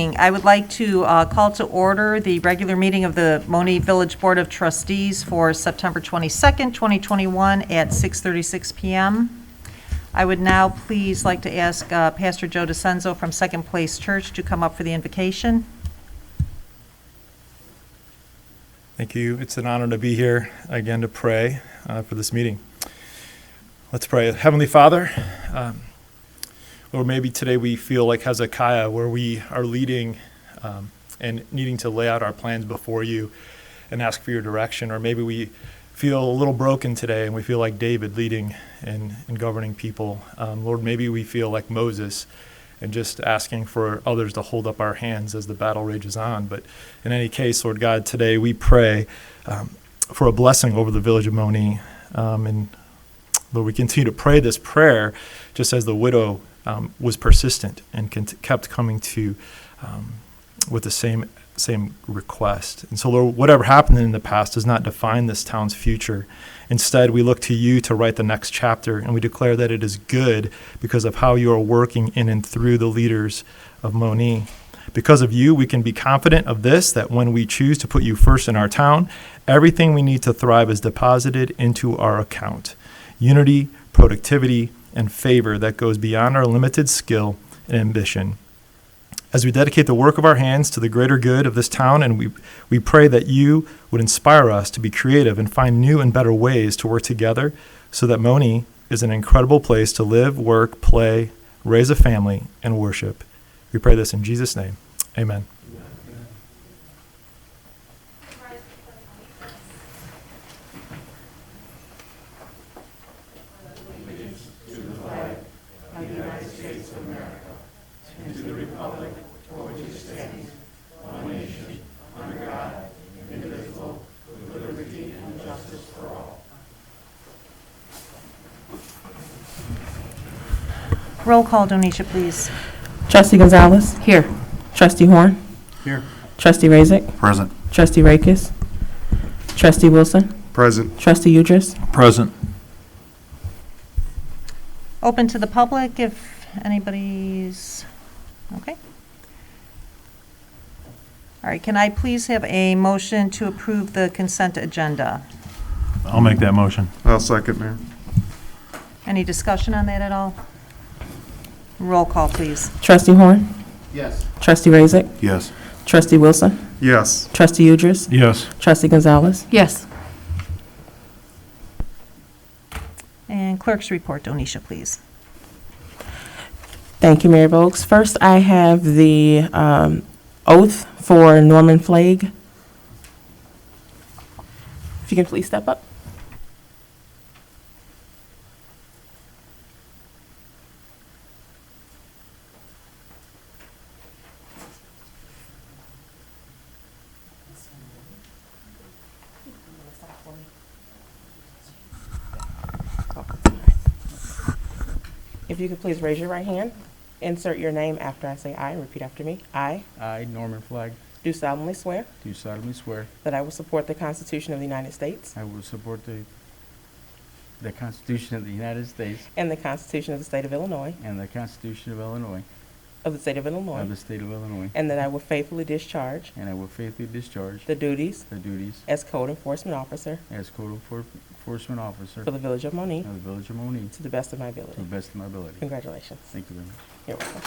I would like to call to order the regular meeting of the Monee Village Board of Trustees for September 22nd, 2021 at 6:36 p.m. I would now please like to ask Pastor Joe DeCenzo from Second Place Church to come up for the invocation. Thank you. It's an honor to be here again to pray for this meeting. Let's pray. Heavenly Father, or maybe today we feel like Hezekiah, where we are leading and needing to lay out our plans before you and ask for your direction. Or maybe we feel a little broken today and we feel like David leading and governing people. Lord, maybe we feel like Moses and just asking for others to hold up our hands as the battle rages on. But in any case, Lord God, today we pray for a blessing over the village of Monee. And Lord, we continue to pray this prayer just as the widow was persistent and kept coming to with the same request. And so, Lord, whatever happened in the past does not define this town's future. Instead, we look to you to write the next chapter, and we declare that it is good because of how you are working in and through the leaders of Monee. Because of you, we can be confident of this, that when we choose to put you first in our town, everything we need to thrive is deposited into our account. Unity, productivity, and favor that goes beyond our limited skill and ambition. As we dedicate the work of our hands to the greater good of this town, and we pray that you would inspire us to be creative and find new and better ways to work together so that Monee is an incredible place to live, work, play, raise a family, and worship. We pray this in Jesus' name. Amen. Roll call, Donisha, please. Trustee Gonzalez? Here. Trustee Horn? Here. Trustee Razik? Present. Trustee Rakes? Trustee Wilson? Present. Trustee Udris? Present. Open to the public if anybody's, okay. All right, can I please have a motion to approve the consent agenda? I'll make that motion. I'll second, Mayor. Any discussion on that at all? Roll call, please. Trustee Horn? Yes. Trustee Razik? Yes. Trustee Wilson? Yes. Trustee Udris? Yes. Trustee Gonzalez? Yes. And clerk's report, Donisha, please. Thank you, Mayor Bogues. First, I have the oath for Norman Flagg. If you can please step up. If you could please raise your right hand, insert your name after I say aye, and repeat after me. I Norman Flagg, do solemnly swear do solemnly swear that I will support the Constitution of the United States I will support the Constitution of the United States and the Constitution of the State of Illinois, and the Constitution of Illinois, of the State of Illinois, of the State of Illinois, and that I will faithfully discharge and I will faithfully discharge the duties the duties as Code Enforcement Officer as Code Enforcement Officer for the Village of Monee of the Village of Monee to the best of my to ability. the best of my ability. Congratulations. Thank you very much. You're welcome.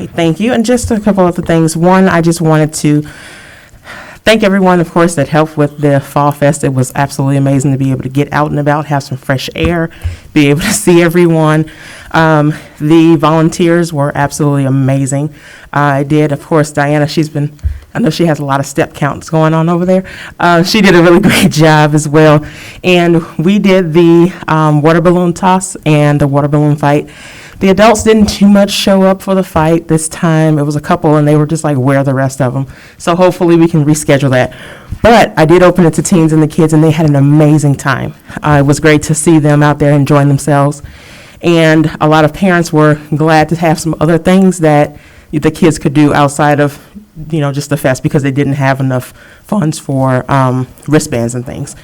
Okay, thank you. And just a couple other things. One, I just wanted to thank everyone, of course, that helped with the Fall Fest. It was absolutely amazing to be able to get out and about, have some fresh air, be able to see everyone. The volunteers were absolutely amazing. I did, of course, Diana, I know she has a lot of step counts going on over there. She did a really great job as well. And we did the water balloon toss and the water balloon fight. The adults didn't too much show up for the fight this time. It was a couple, and they were just like, where are the rest of them? So hopefully we can reschedule that. But I did open it to teens and the kids, and they had an amazing time. It was great to see them out there enjoying themselves. And a lot of parents were glad to have some other things that the kids could do outside of, just the fest, because they didn't have enough funds for wristbands and things.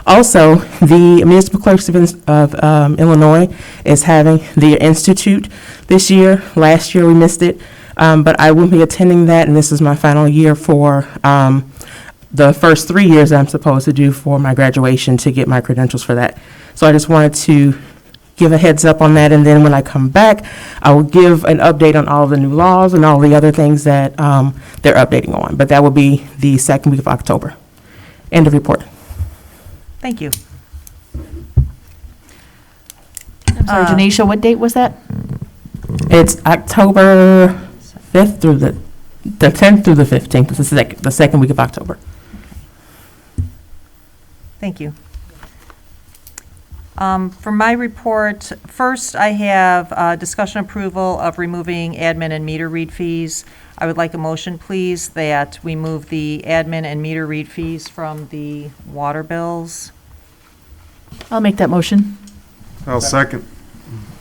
Also, the Municipal Clerks of Illinois is having the Institute this year. Last year we missed it, but I will be attending that, and this is my final year for the first 3 years I'm supposed to do for my graduation to get my credentials for that. So I just wanted to give a heads up on that, and then when I come back, I will give an update on all the new laws and all the other things that they're updating on. But that will be the second week of October. End of report. Thank you. I'm sorry, Janisha, what date was that? It's October 5th through the 10th through the 15th. This is the second week of October. Thank you. For my report, first I have discussion approval of removing admin and meter read fees. I would like a motion, please, that we move the admin and meter read fees from the water bills. I'll make that motion. I'll second.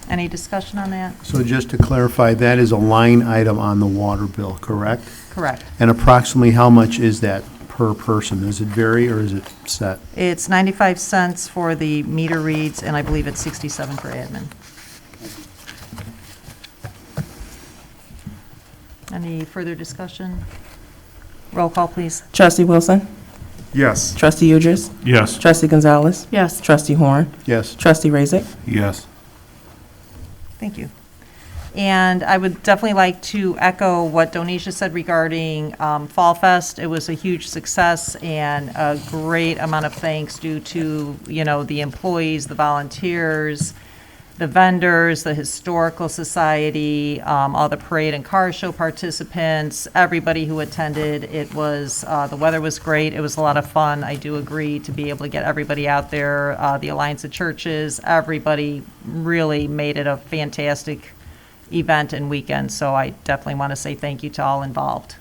Any discussion on that? So just to clarify, that is a line item on the water bill, correct? Correct. And approximately how much is that per person? Does it vary or is it set? It's 95 cents for the meter reads, and I believe it's 67 for admin. Any further discussion? Roll call, please. Trustee Wilson. Yes. Trustee Udris. Yes. Trustee Gonzalez. Yes. Trustee Horn. Yes. Trustee Razik. Yes. Thank you. And I would definitely like to echo what Donisha said regarding Fall Fest. It was a huge success and a great amount of thanks due to, the employees, the volunteers, the vendors, the Historical Society, all the parade and car show participants, everybody who attended. It was, the weather was great. It was a lot of fun. I do agree to be able to get everybody out there. The Alliance of Churches, everybody really made it a fantastic event and weekend, so I definitely want to say thank you to all involved.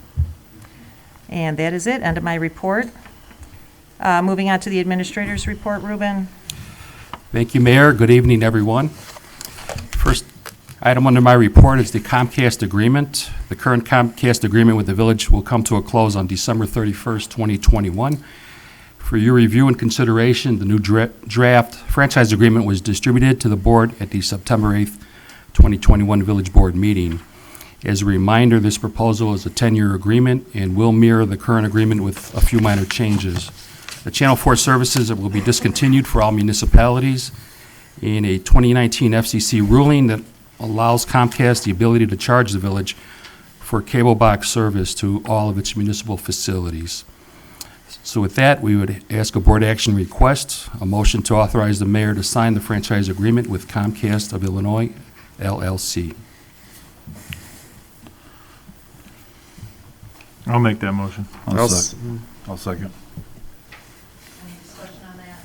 And that is it, end of my report. Moving on to the administrator's report, Ruben. Thank you, Mayor. Good evening, everyone. First item under my report is the Comcast Agreement. The current Comcast Agreement with the village will come to a close on December 31st, 2021. For your review and consideration, the new draft franchise agreement was distributed to the board at the September 8th, 2021 Village Board meeting. As a reminder, this proposal is a 10-year agreement and will mirror the current agreement with a few minor changes. The Channel 4 services will be discontinued for all municipalities in a 2019 FCC ruling that allows Comcast the ability to charge the village for cable box service to all of its municipal facilities. So with that, we would ask a board action request, a motion to authorize the mayor to sign the franchise agreement with Comcast of Illinois, LLC. I'll make that motion. I'll second. Any discussion on that?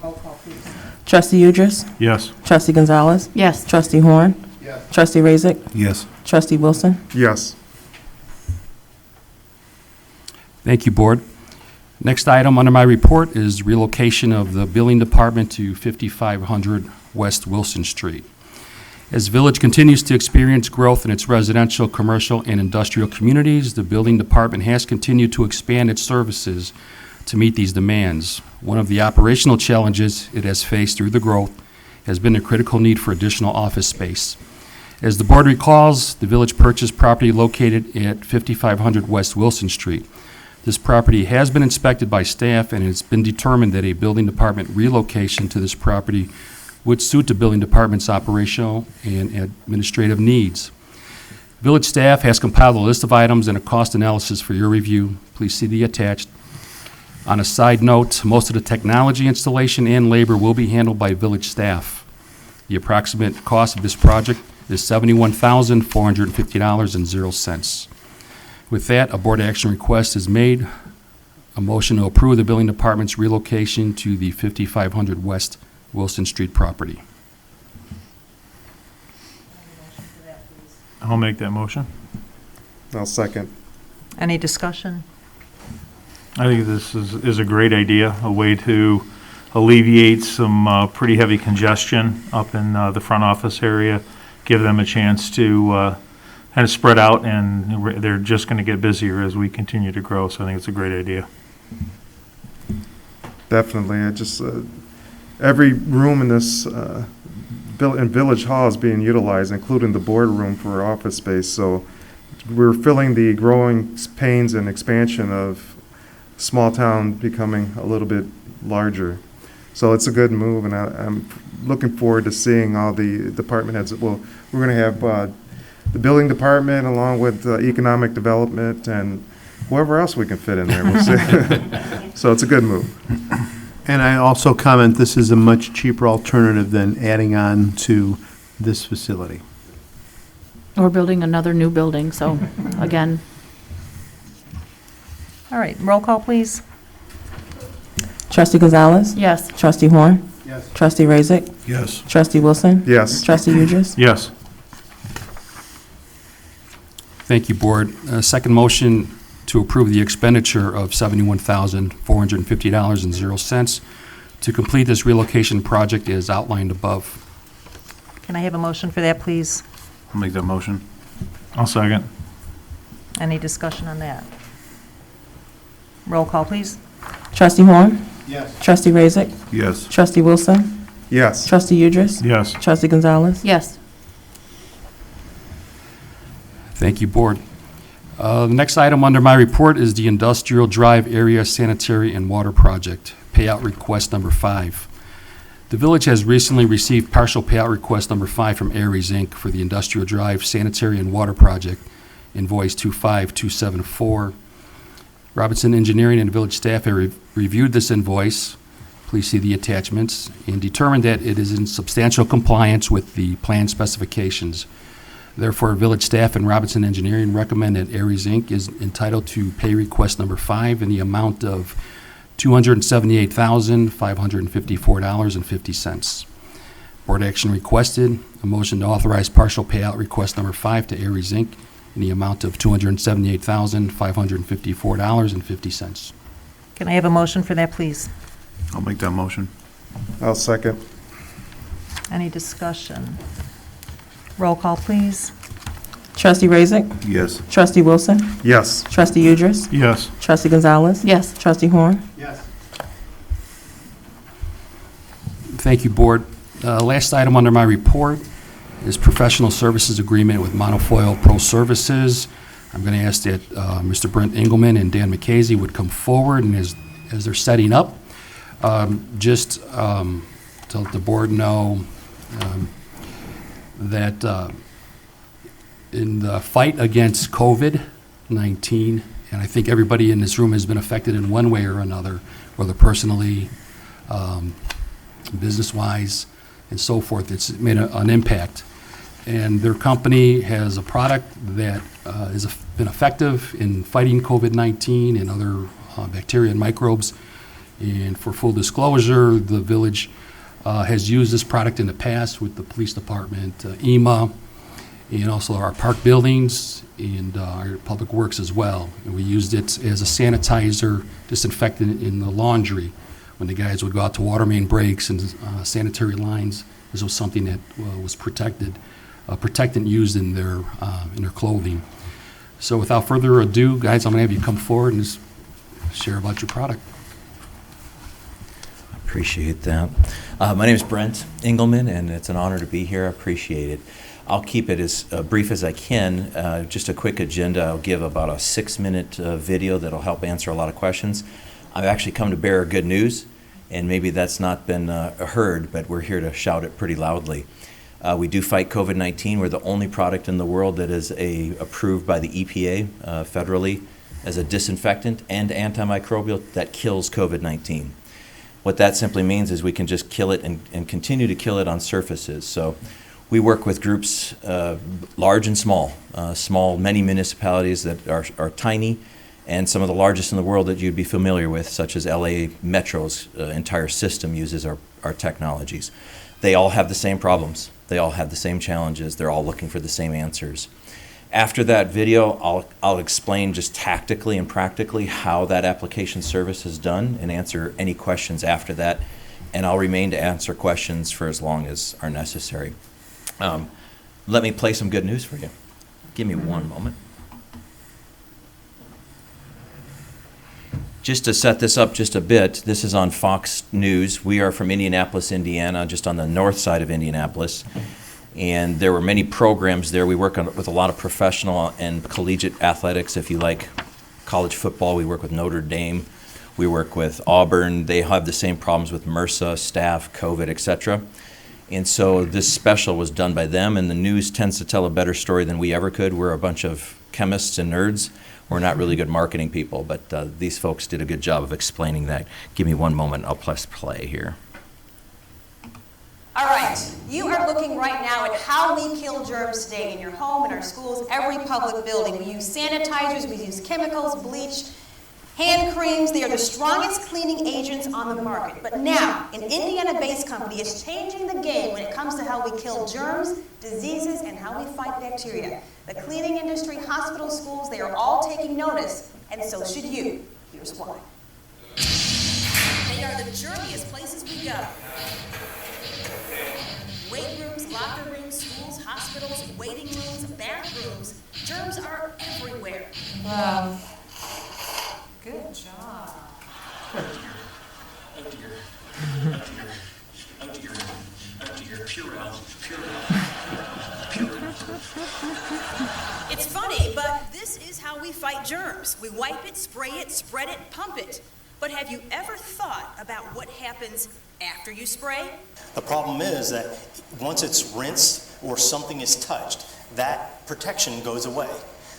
Roll call, please. Trustee Udris. Yes. Trustee Gonzalez. Yes. Trustee Horn. Yes. Trustee Razik. Yes. Trustee Wilson. Yes. Thank you, Board. Next item under my report is relocation of the billing department to 5500 West Wilson Street. As Village continues to experience growth in its residential, commercial, and industrial communities, the building department has continued to expand its services to meet these demands. One of the operational challenges it has faced through the growth has been the critical need for additional office space. As the board recalls, the village purchased property located at 5500 West Wilson Street. This property has been inspected by staff, and it's been determined that a building department relocation to this property would suit the building department's operational and administrative needs. Village staff has compiled a list of items and a cost analysis for your review. Please see the attached. On a side note, most of the technology installation and labor will be handled by village staff. The approximate cost of this project is $71,450.00. With that, a board action request is made. A motion to approve the building department's relocation to the 5500 West Wilson Street property. I'll make that motion. I'll second. Any discussion? I think this is a great idea, a way to alleviate some pretty heavy congestion up in the front office area, give them a chance to kind of spread out, and they're just going to get busier as we continue to grow, so I think it's a great idea. Definitely. I just, every room in this, in Village Hall is being utilized, including the boardroom for office space. So we're filling the growing pains and expansion of small town becoming a little bit larger. So it's a good move, and I'm looking forward to seeing all the department heads. Well, we're going to have the building department along with economic development and whoever else we can fit in there. We'll see. So it's a good move. And I also comment, this is a much cheaper alternative than adding on to this facility. Or building another new building, so, again, All right, roll call, please. Trustee Gonzalez? yes. Trustee Horn? Yes. Trustee Razick? Yes. Trustee Wilson? Yes. Trustee Udris? Yes. Thank you, Board. Second motion to approve the expenditure of $71,450.00 to complete this relocation project as outlined above. Can I have a motion for that, please? I'll make that motion. I'll second. Any discussion on that? Roll call, please. Trustee Horn? Yes. Trustee Razick? Yes. Trustee Wilson? Yes. Trustee Udris? Yes. Trustee Gonzalez? Yes. Thank you, Board. The next item under my report is the Industrial Drive Area Sanitary and Water Project, payout request number 5. The village has recently received partial payout request number 5 from Aries, Inc. for the Industrial Drive Sanitary and Water Project, invoice 25274. Robinson Engineering and village staff have reviewed this invoice, please see the attachments, and determined that it is in substantial compliance with the plan specifications. Therefore, village staff and Robinson Engineering recommend that Aries, Inc. is entitled to pay request number 5 in the amount of $278,554.50. Board action requested, a motion to authorize partial payout request number 5 to Aries, Inc. in the amount of $278,554.50. Can I have a motion for that, please? I'll make that motion. I'll second. Any discussion? Roll call, please. Trustee Razick? Yes. Trustee Wilson? Yes. Trustee Udris? Yes. Trustee Gonzalez? Yes. Trustee Horn? Yes. Thank you, Board. Last item under my report is professional services agreement with Monofoil Pro Services. I'm going to ask that Mr. Brent Engelman and Dan McCasey would come forward, and as they're setting up, just to let the Board know that in the fight against COVID-19, and I think everybody in this room has been affected in one way or another, whether personally, business-wise, and so forth. It's made an impact. And their company has a product that has been effective in fighting COVID-19 and other bacteria and microbes. And for full disclosure, the village has used this product in the past with the police department, EMA, and also our park buildings and our public works as well. And we used it as a sanitizer, disinfectant in the laundry when the guys would go out to water main breaks and sanitary lines. This was something that was protectant used in their clothing. So without further ado, guys, I'm going to have you come forward and just share about your product. Appreciate that. My name is Brent Engelman, and it's an honor to be here. I appreciate it. I'll keep it as brief as I can. Just a quick agenda. I'll give about a 6-minute video that'll help answer a lot of questions. I've actually come to bear good news, and maybe that's not been heard, but we're here to shout it pretty loudly. We do fight COVID-19. We're the only product in the world that is approved by the EPA federally as a disinfectant and antimicrobial that kills COVID-19. What that simply means is we can just kill it and continue to kill it on surfaces. So we work with groups large and small, many municipalities that are tiny, and some of the largest in the world that you'd be familiar with, such as LA Metro's entire system uses our technologies. They all have the same problems. They all have the same challenges. They're all looking for the same answers. After that video, I'll explain just tactically and practically how that application service is done and answer any questions after that. And I'll remain to answer questions for as long as are necessary. Let me play some good news for you. Give me one moment. Just to set this up just a bit, this is on Fox News. We are from Indianapolis, Indiana, just on the north side of Indianapolis. And there were many programs there. We work with a lot of professional and collegiate athletics. If you like college football, we work with Notre Dame. We work with Auburn. They have the same problems with MRSA, staff, COVID, etc. And so this special was done by them, and the news tends to tell a better story than we ever could. We're a bunch of chemists and nerds. We're not really good marketing people, but these folks did a good job of explaining that. Give me one moment. I'll press play here. All right, you are looking right now at how we kill germs today in your home, in our schools, every public building. We use sanitizers, we use chemicals, bleach, hand creams. They are the strongest cleaning agents on the market. But now, an Indiana-based company is changing the game when it comes to how we kill germs, diseases, and how we fight bacteria. The cleaning industry, hospitals, schools, they are all taking notice, and so should you. Here's why. They are the germiest places we go. Weight rooms, locker rooms, schools, hospitals, waiting rooms, bathrooms. Germs are everywhere. Wow. Good job. Oh dear. Oh dear. Oh dear. Oh dear. Purell. It's funny, but this is how we fight germs. We wipe it, spray it, spread it, pump it. But have you ever thought about what happens after you spray? The problem is that once it's rinsed or something is touched, that protection goes away.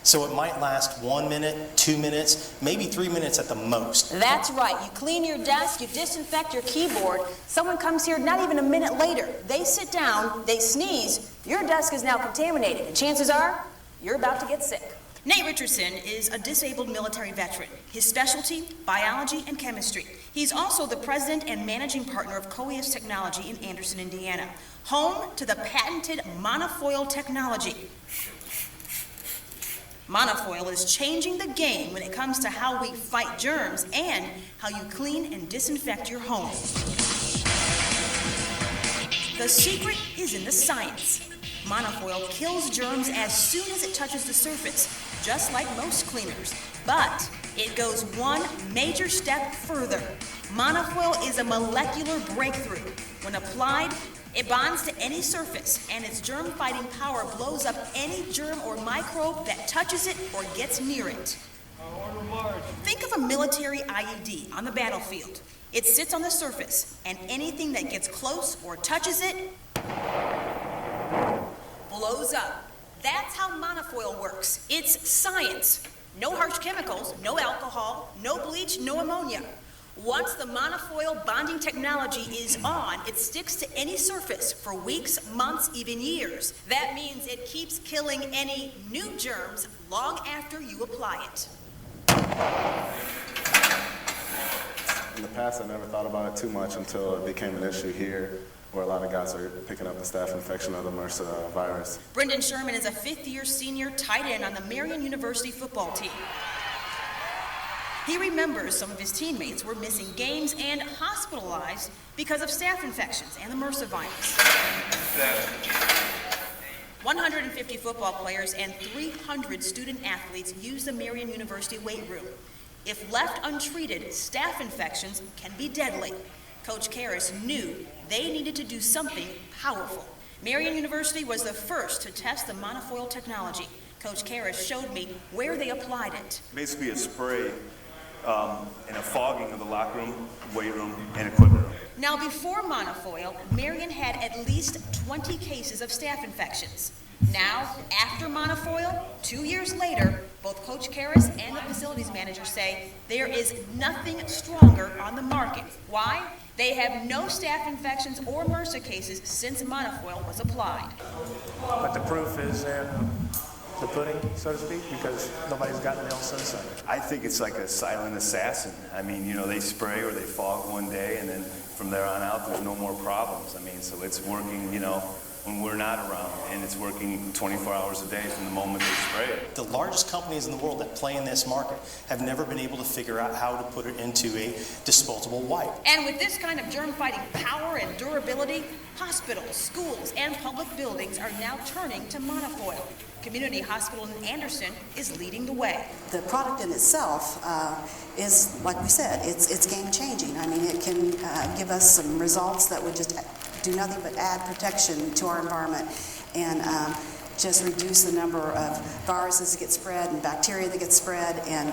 So it might last 1 minute, 2 minutes, maybe 3 minutes at the most. That's right. You clean your desk, you disinfect your keyboard. Someone comes here not even a minute later. They sit down, they sneeze, your desk is now contaminated, and chances are you're about to get sick. Nate Richardson is a disabled military veteran. His specialty, biology and chemistry. He's also the president and managing partner of Coeus Technology in Anderson, Indiana, home to the patented monofoil technology. Monofoil is changing the game when it comes to how we fight germs and how you clean and disinfect your home. The secret is in the science. Monofoil kills germs as soon as it touches the surface, just like most cleaners. But it goes one major step further. Monofoil is a molecular breakthrough. When applied, it bonds to any surface, and its germ-fighting power blows up any germ or microbe that touches it or gets near it. Think of a military IED on the battlefield. It sits on the surface, and anything that gets close or touches it blows up. That's how monofoil works. It's science. No harsh chemicals, no alcohol, no bleach, no ammonia. Once the monofoil bonding technology is on, it sticks to any surface for weeks, months, even years. That means it keeps killing any new germs long after you apply it. In the past, I never thought about it too much until it became an issue here, where a lot of guys are picking up the staph infection of the MRSA virus. Brendan Sherman is a fifth-year senior tight end on the Marion University football team. He remembers some of his teammates were missing games and hospitalized because of staph infections and the MRSA virus. 150 football players and 300 student athletes use the Marion University weight room. If left untreated, staph infections can be deadly. Coach Karras knew they needed to do something powerful. Marion University was the first to test the monofoil technology. Coach Karras showed me where they applied it. Basically a spray and a fogging of the locker room, weight room, and equipment room. Now, before monofoil, Marion had at least 20 cases of staph infections. Now, after monofoil, 2 years later, both Coach Karras and the facilities manager say there is nothing stronger on the market. Why? They have no staph infections or MRSA cases since monofoil was applied. But the proof is in the pudding, so to speak, because nobody's gotten it else since then. I think it's like a silent assassin. I mean, you know, they spray or they fog one day, and then from there on out, there's no more problems. I mean, so it's working, you know, when we're not around, and it's working 24 hours a day from the moment they spray it. The largest companies in the world that play in this market have never been able to figure out how to put it into a disposable wipe. And with this kind of germ-fighting power and durability, hospitals, schools, and public buildings are now turning to monofoil. Community Hospital in Anderson is leading the way. The product in itself is, like we said, it's game-changing. I mean, it can give us some results that would just do nothing but add protection to our environment and just reduce the number of viruses that get spread and bacteria that get spread, and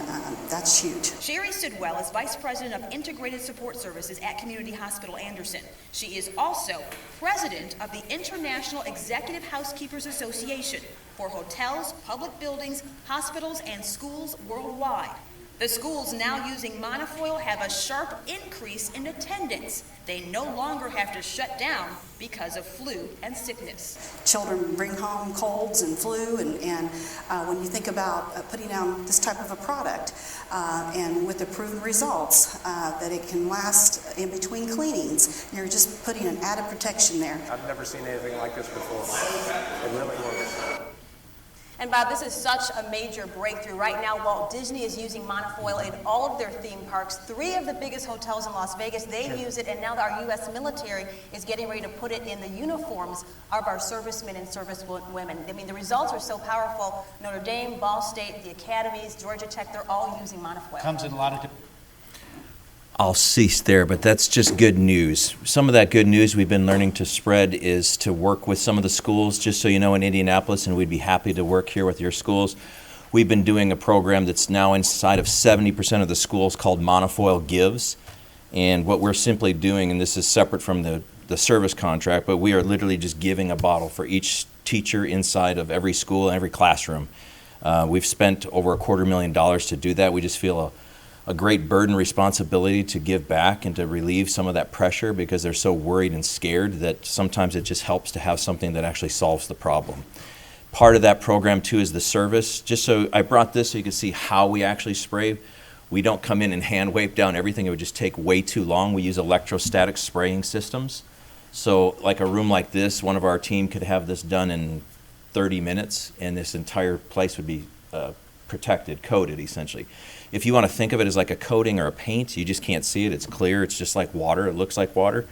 that's huge. Sherry Sidwell is Vice President of Integrated Support Services at Community Hospital Anderson. She is also President of the International Executive Housekeepers Association for hotels, public buildings, hospitals, and schools worldwide. The schools now using monofoil have a sharp increase in attendance. They no longer have to shut down because of flu and sickness. Children bring home colds and flu, and when you think about putting down this type of a product, and with the proven results that it can last in between cleanings, you're just putting an added protection there. I've never seen anything like this before. It really works. And Bob, this is such a major breakthrough. Right now, Walt Disney is using monofoil in all of their theme parks. 3 of the biggest hotels in Las Vegas, they use it, and now our U.S. military is getting ready to put it in the uniforms of our servicemen and servicewomen. I mean, the results are so powerful. Notre Dame, Ball State, the academies, Georgia Tech, they're all using monofoil. Comes in a lot of I'll cease there, but that's just good news. Some of that good news we've been learning to spread is to work with some of the schools. Just so you know, in Indianapolis, and we'd be happy to work here with your schools, we've been doing a program that's now inside of 70% of the schools called Monofoil Gives. And what we're simply doing, and this is separate from the service contract, but we are literally just giving a bottle for each teacher inside of every school and every classroom. We've spent over $250,000 to do that. We just feel a great burden responsibility to give back and to relieve some of that pressure because they're so worried and scared that sometimes it just helps to have something that actually solves the problem. Part of that program too is the service. Just so I brought this so you can see how we actually spray. We don't come in and hand wipe down everything. It would just take way too long. We use electrostatic spraying systems. So like a room like this, one of our team could have this done in 30 minutes and this entire place would be protected, coated essentially. If you want to think of it as like a coating or a paint, you just can't see it. It's clear. It's just like water. It looks like water.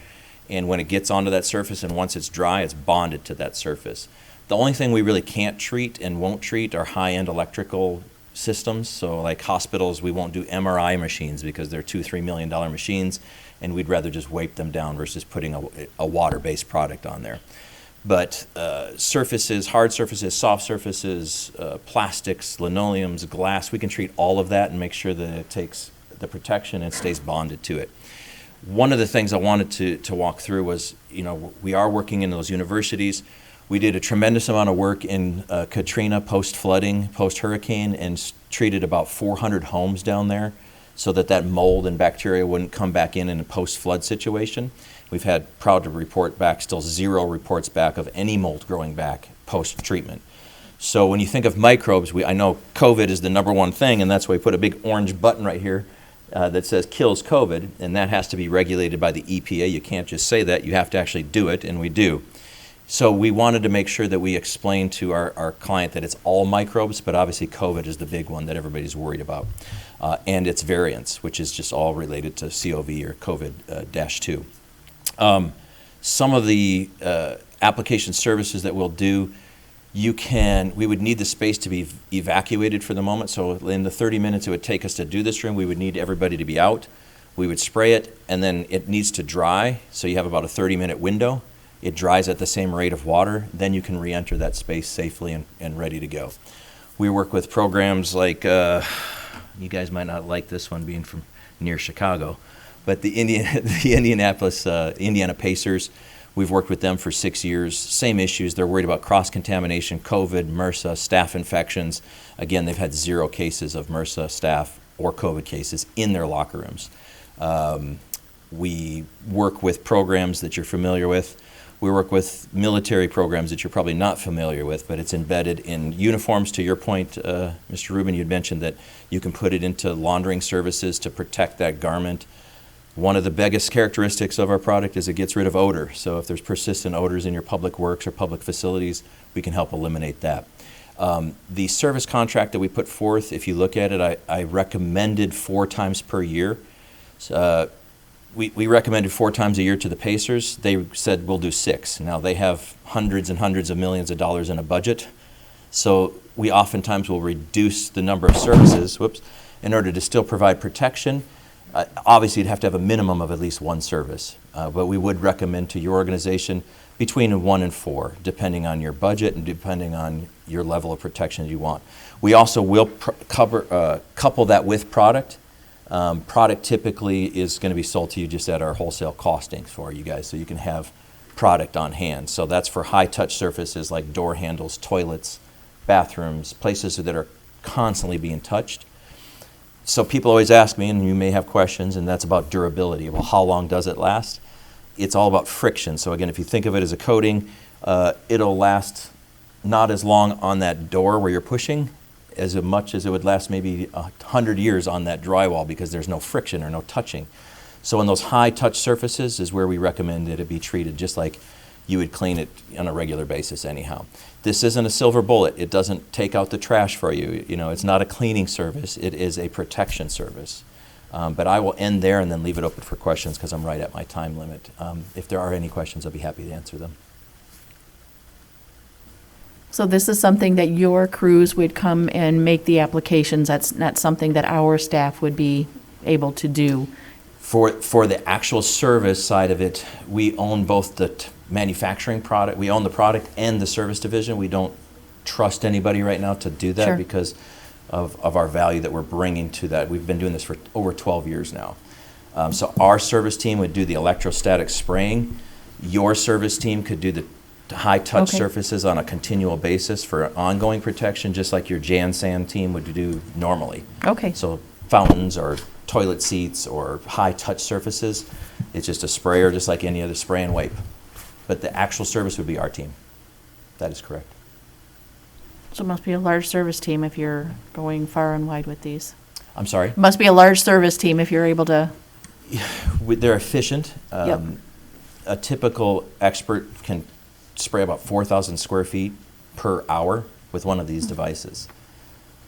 And when it gets onto that surface and once it's dry, it's bonded to that surface. The only thing we really can't treat and won't treat are high-end electrical systems. So like hospitals, we won't do MRI machines because they're $2-3 million machines, and we'd rather just wipe them down versus putting a water-based product on there. But surfaces, hard surfaces, soft surfaces, plastics, linoleums, glass, we can treat all of that and make sure that it takes the protection and stays bonded to it. One of the things I wanted to walk through was, we are working in those universities. We did a tremendous amount of work in Katrina, post-flooding, post-hurricane, and treated about 400 homes down there so that mold and bacteria wouldn't come back in a post-flood situation. We've had, proud to report back, still 0 reports back of any mold growing back post-treatment. So when you think of microbes, I know COVID is the #1 thing, and that's why we put a big orange button right here that says kills COVID, and that has to be regulated by the EPA. You can't just say that, you have to actually do it, and we do. So we wanted to make sure that we explain to our client that it's all microbes, but obviously COVID is the big one that everybody's worried about. And its variants, which is just all related to COV or COVID-2. Some of the application services that we'll do, we would need the space to be evacuated for the moment. So in the 30 minutes it would take us to do this room, we would need everybody to be out. We would spray it, and then it needs to dry. So you have about a 30-minute window. It dries at the same rate of water. Then you can re-enter that space safely and ready to go. We work with programs like, you guys might not like this one being from near Chicago, but the Indiana Pacers, we've worked with them for 6 years. Same issues. They're worried about cross-contamination, COVID, MRSA, staph infections. Again, they've had 0 cases of MRSA, staph, or COVID cases in their locker rooms. We work with programs that you're familiar with. We work with military programs that you're probably not familiar with, but it's embedded in uniforms. To your point, Mr. Rubin, you'd mentioned that you can put it into laundering services to protect that garment. One of the biggest characteristics of our product is it gets rid of odor. So if there's persistent odors in your public works or public facilities, we can help eliminate that. The service contract that we put forth, if you look at it, I recommended 4 times per year. We recommended 4 times a year to the Pacers. They said we'll do 6. Now they have hundreds and hundreds of millions of dollars in a budget. So we oftentimes will reduce the number of services, in order to still provide protection. Obviously, you'd have to have a minimum of at least 1 service, but we would recommend to your organization between 1 and 4, depending on your budget and depending on your level of protection you want. We also will couple that with product. Product typically is going to be sold to you just at our wholesale costings for you guys, so you can have product on hand. So that's for high-touch surfaces like door handles, toilets, bathrooms, places that are constantly being touched. So people always ask me, and you may have questions, and that's about durability. Well, how long does it last? It's all about friction. So again, if you think of it as a coating, it'll last not as long on that door where you're pushing as much as it would last maybe 100 years on that drywall, because there's no friction or no touching. So in those high-touch surfaces is where we recommend that it be treated just like you would clean it on a regular basis anyhow. This isn't a silver bullet. It doesn't take out the trash for you. You know, it's not a cleaning service. It is a protection service. But I will end there and then leave it open for questions because I'm right at my time limit. If there are any questions, I'll be happy to answer them. So this is something that your crews would come and make the applications. That's not something that our staff would be able to do. For the actual service side of it, we own both the manufacturing product, we own the product and the service division. We don't trust anybody right now to do that because of our value that we're bringing to that. We've been doing this for over 12 years now. So our service team would do the electrostatic spraying. Your service team could do the high-touch surfaces on a continual basis for ongoing protection, just like your Jan-San team would do normally. Okay. So fountains or toilet seats or high-touch surfaces, it's just a sprayer just like any other spray and wipe. But the actual service would be our team. That is correct. So it must be a large service team if you're going far and wide with these. I'm sorry? It must be a large service team if you're able to. They're efficient. A typical expert can spray about 4,000 square feet per hour with one of these devices.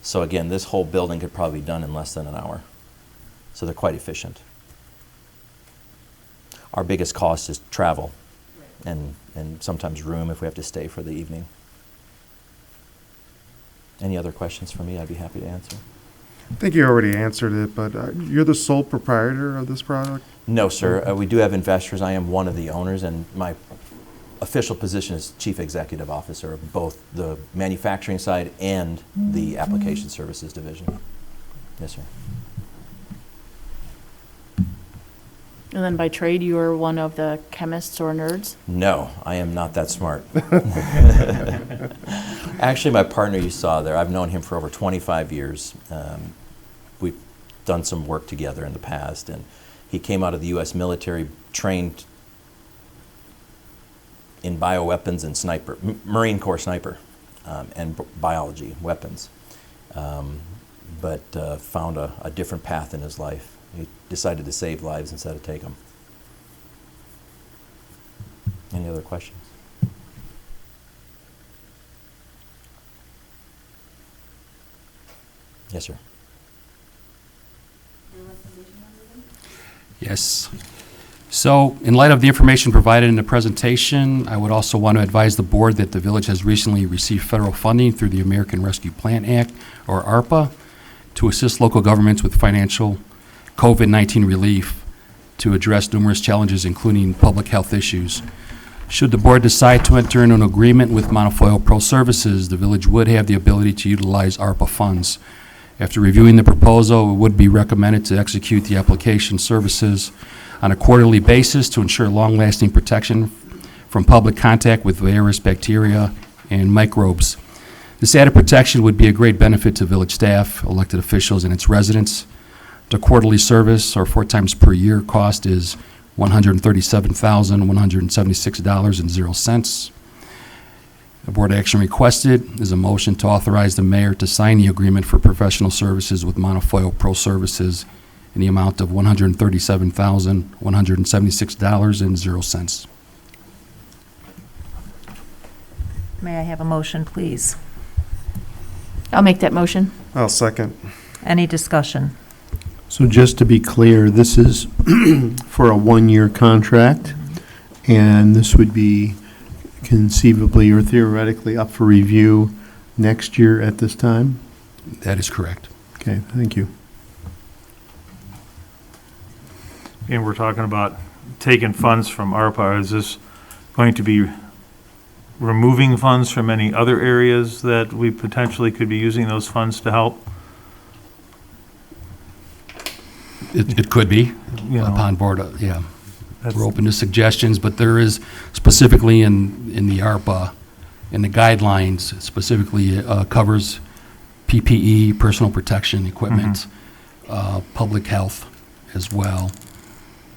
So again, this whole building could probably be done in less than an hour. So they're quite efficient. Our biggest cost is travel and sometimes room if we have to stay for the evening. Any other questions for me? I'd be happy to answer. I think you already answered it, but you're the sole proprietor of this product? No, sir. We do have investors. I am one of the owners, and my official position is Chief Executive Officer of both the manufacturing side and the application services division. Yes, sir. And then by trade, you are one of the chemists or nerds? No, I am not that smart. Actually, my partner you saw there, I've known him for over 25 years. We've done some work together in the past, and he came out of the U.S. military, trained in bioweapons and sniper, Marine Corps sniper, and biology, weapons, but found a different path in his life. He decided to save lives instead of take them. Any other questions? Yes, sir. Yes. So, in light of the information provided in the presentation, I would also want to advise the board that the village has recently received federal funding through the American Rescue Plan Act, or ARPA, to assist local governments with financial COVID-19 relief to address numerous challenges, including public health issues. Should the board decide to enter into an agreement with Monofoil Pro Services, the village would have the ability to utilize ARPA funds. After reviewing the proposal, it would be recommended to execute the application services on a quarterly basis to ensure long-lasting protection from public contact with virus, bacteria, and microbes. This added protection would be a great benefit to village staff, elected officials, and its residents. The quarterly service, or 4 times per year, cost is $137,176.00. The board action requested is a motion to authorize the mayor to sign the agreement for professional services with Monofoil Pro Services in the amount of $137,176.00. May I have a motion, please? I'll make that motion. I'll second. Any discussion? So just to be clear, this is for a one-year contract, and this would be conceivably or theoretically up for review next year at this time? That is correct. Okay, thank you. And we're talking about taking funds from ARPA. Is this going to be removing funds from any other areas that we potentially could be using those funds to help? It could be You know, upon board, yeah. that's- We're open to suggestions, but there is specifically in the ARPA, in the guidelines, specifically covers PPE, personal protection equipment, public health as well.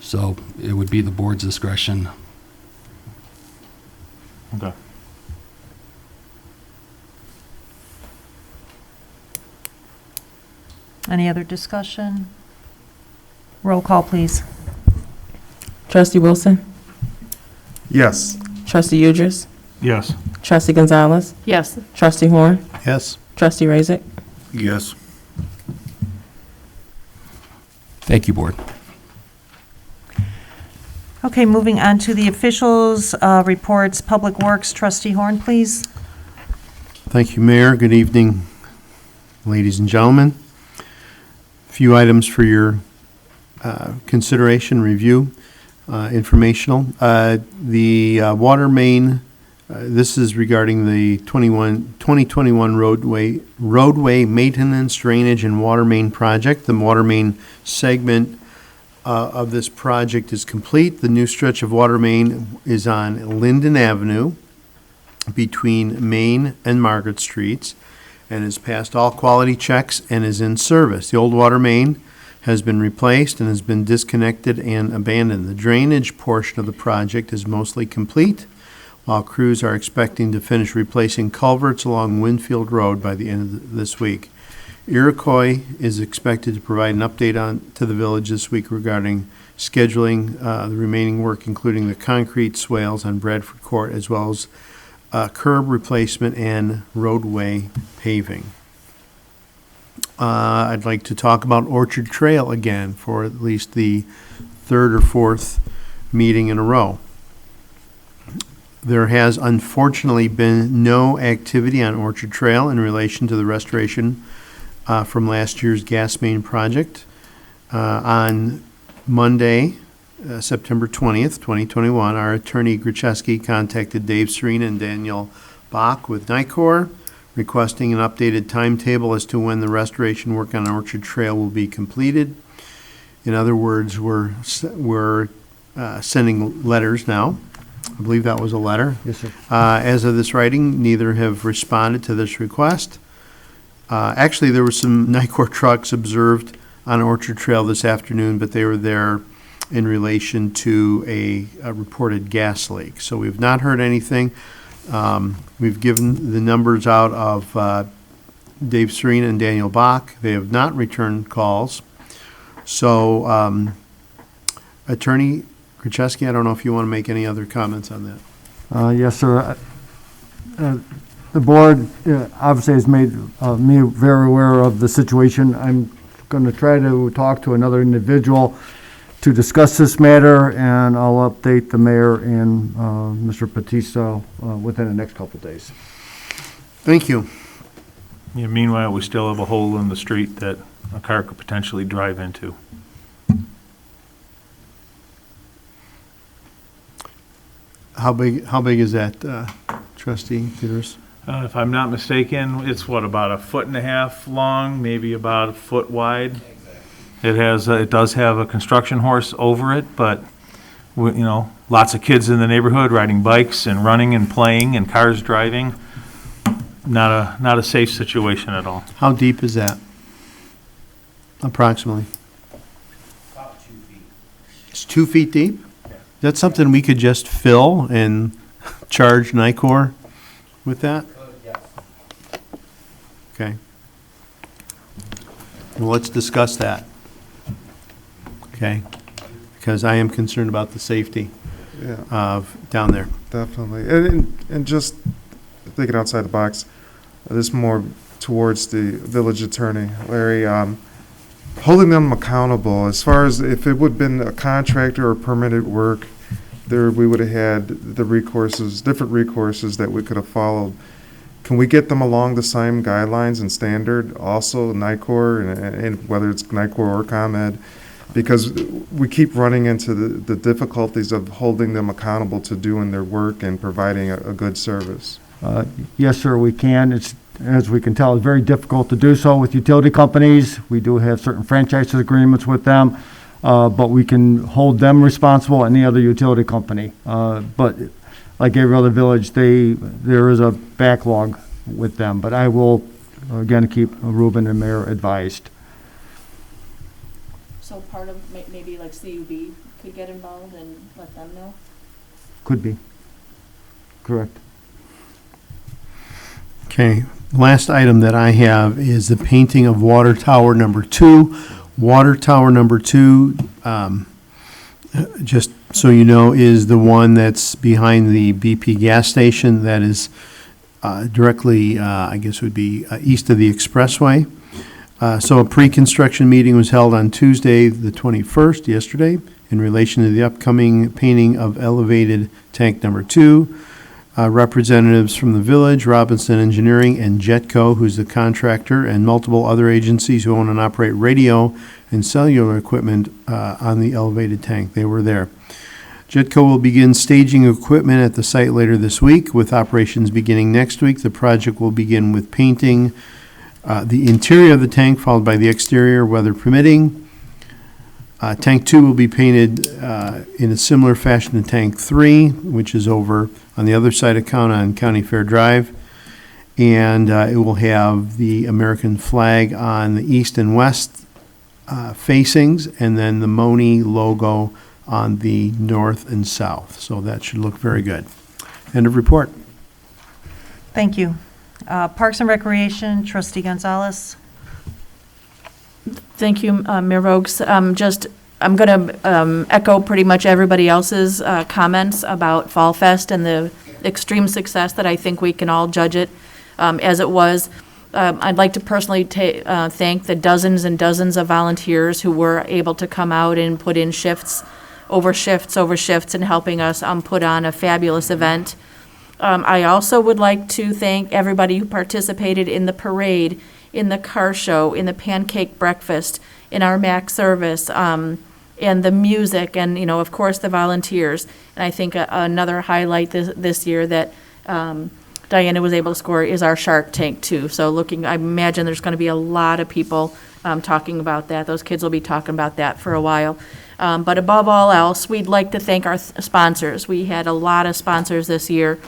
So it would be the board's discretion. Okay. Any other discussion? Roll call, please. Trustee Wilson? Yes. Trustee Udris? Yes. Trustee Gonzalez? Yes. Trustee Horn? Yes? Trustee Razik? Yes. Thank you, board. Okay, moving on to the officials' reports. Public Works, Trustee Horn, please. Thank you, Mayor. Good evening, ladies and gentlemen. A few items for your consideration, review, informational. The water main, this is regarding the 2021 roadway maintenance, drainage, and water main project. The water main segment of this project is complete. The new stretch of water main is on Linden Avenue between Main and Margaret Streets and has passed all quality checks and is in service. The old water main has been replaced and has been disconnected and abandoned. The drainage portion of the project is mostly complete, while crews are expecting to finish replacing culverts along Winfield Road by the end of this week. Iroquois is expected to provide an update to the village this week regarding scheduling the remaining work, including the concrete swales on Bradford Court, as well as curb replacement and roadway paving. I'd like to talk about Orchard Trail again for at least the third or fourth meeting in a row. There has unfortunately been no activity on Orchard Trail in relation to the restoration from last year's gas main project. On Monday, September 20th, 2021, our attorney Grucheski contacted Dave Serena and Daniel Bach with NICOR, requesting an updated timetable as to when the restoration work on Orchard Trail will be completed. In other words, we're sending letters now. I believe that was a letter. Yes, sir. As of this writing, neither have responded to this request. Actually, there were some NICOR trucks observed on Orchard Trail this afternoon, but they were there in relation to a reported gas leak. So we've not heard anything. We've given the numbers out of Dave Serena and Daniel Bach. They have not returned calls. So, Attorney Grucheski, I don't know if you want to make any other comments on that. Yes, sir. The board obviously has made me very aware of the situation. I'm going to try to talk to another individual to discuss this matter, and I'll update the mayor and Mr. Batista within the next couple of days. Thank you. Yeah, meanwhile, we still have a hole in the street that a car could potentially drive into. How big is that, Trustee Peters? If I'm not mistaken, it's about 1.5 feet long, maybe about 1 foot wide. It does have a construction horse over it, but lots of kids in the neighborhood riding bikes and running and playing and cars driving. Not a safe situation at all. How deep is that? Approximately. About 2 feet. It's 2 feet deep? That's something we could just fill and charge NICOR with that? Yes. Okay. Well, let's discuss that. okay? Because I am concerned about the safety Yeah. of down there. Definitely. And just thinking outside the box, this more towards the village attorney, Larry, holding them accountable as far as if it would have been a contractor or permitted work, there we would have had the recourses, different recourses that we could have followed. Can we get them along the same guidelines and standard also, NICOR, and whether it's NICOR or ComEd? Because we keep running into the difficulties of holding them accountable to doing their work and providing a good service. Yes, sir, we can. It's, as we can tell, it's very difficult to do so with utility companies. We do have certain franchise agreements with them, but we can hold them responsible, any other utility company. But like every other village, there is a backlog with them. But I will, again, keep Ruben and Mayor advised. So part of, maybe like CUB could get involved and let them know? Could be. Correct. Okay, last item that I have is the painting of water tower number 2. Water tower number 2, just so you know, is the one that's behind the BP gas station that is directly, I guess would be east of the expressway. So a pre-construction meeting was held on Tuesday, the 21st, yesterday, in relation to the upcoming painting of elevated tank number 2. Representatives from the village, Robinson Engineering, and Jetco, who's the contractor, and multiple other agencies who own and operate radio and cellular equipment on the elevated tank. They were there. Jetco will begin staging equipment at the site later this week, with operations beginning next week. The project will begin with painting the interior of the tank, followed by the exterior, weather permitting. Tank 2 will be painted in a similar fashion to Tank 3, which is over on the other side of town on County Fair Drive. And it will have the American flag on the east and west facings, and then the Monee logo on the north and south. So that should look very good. End of report. Thank you. Parks and Recreation, Trustee Gonzalez. Thank you, Mayor Voges. I'm going to echo pretty much everybody else's comments about Fall Fest and the extreme success that I think we can all judge it as it was. I'd like to personally thank the dozens and dozens of volunteers who were able to come out and put in shifts over shifts and helping us put on a fabulous event. I also would like to thank everybody who participated in the parade, in the car show, in the pancake breakfast, in our MAC service, and the music, and, you know, of course, the volunteers. And I think another highlight this year that Diana was able to score is our Shark Tank, too. So I imagine there's going to be a lot of people talking about that. Those kids will be talking about that for a while. But above all else, we'd like to thank our sponsors. We had a lot of sponsors this year,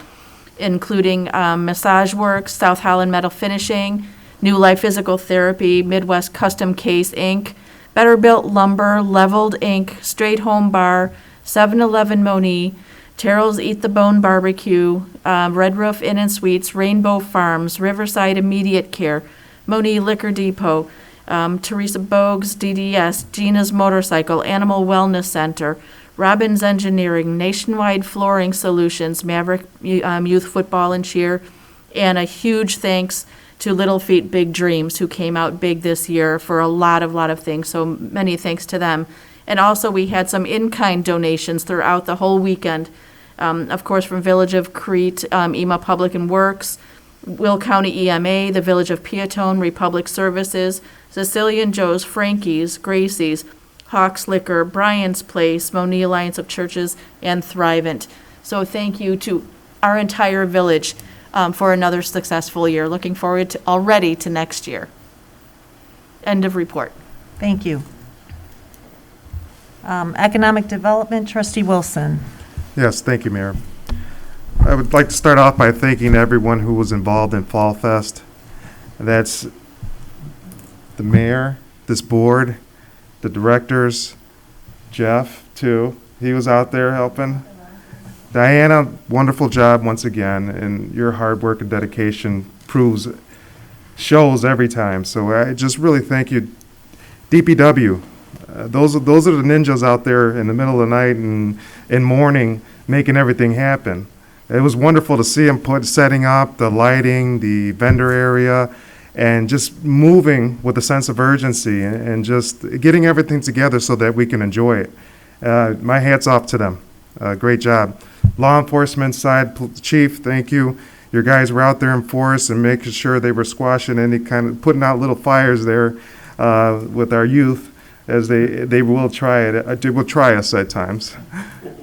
including Massage Works, South Holland Metal Finishing, New Life Physical Therapy, Midwest Custom Case, Inc., Better Built Lumber, Leveled, Inc., Straight Home Bar, 7-Eleven Monee, Terrell's Eat the Bone Barbecue, Red Roof Inn and Suites, Rainbow Farms, Riverside Immediate Care, Monee Liquor Depot, Teresa Bogues, DDS, Gina's Motorcycle, Animal Wellness Center, Robbins Engineering, Nationwide Flooring Solutions, Maverick Youth Football and Cheer, and a huge thanks to Little Feet Big Dreams, who came out big this year for a lot of things. So many thanks to them. And also we had some in-kind donations throughout the whole weekend. Of course, from Village of Crete, EMA Public and Works, Will County EMA, the Village of Peatone, Republic Services, Sicilian Joe's, Frankie's, Gracie's, Hawks Liquor, Brian's Place, Monee Alliance of Churches, and Thrivent. So thank you to our entire village for another successful year. Looking forward already to next year. End of report. Thank you. Economic Development, Trustee Wilson. Yes, thank you, Mayor. I would like to start off by thanking everyone who was involved in Fall Fest. That's the mayor, this board, the directors, Jeff, too. He was out there helping. Diana, wonderful job once again, and your hard work and dedication shows every time. So I just really thank you. DPW, Those are the ninjas out there in the middle of the night and in morning making everything happen. It was wonderful to see them setting up the lighting, the vendor area, and just moving with a sense of urgency and just getting everything together so that we can enjoy it. My hat's off to them. Great job. Law enforcement side, Chief, thank you. Your guys were out there in force and making sure they were squashing any kind of, putting out little fires there with our youth, as they will try it. They will try us at times.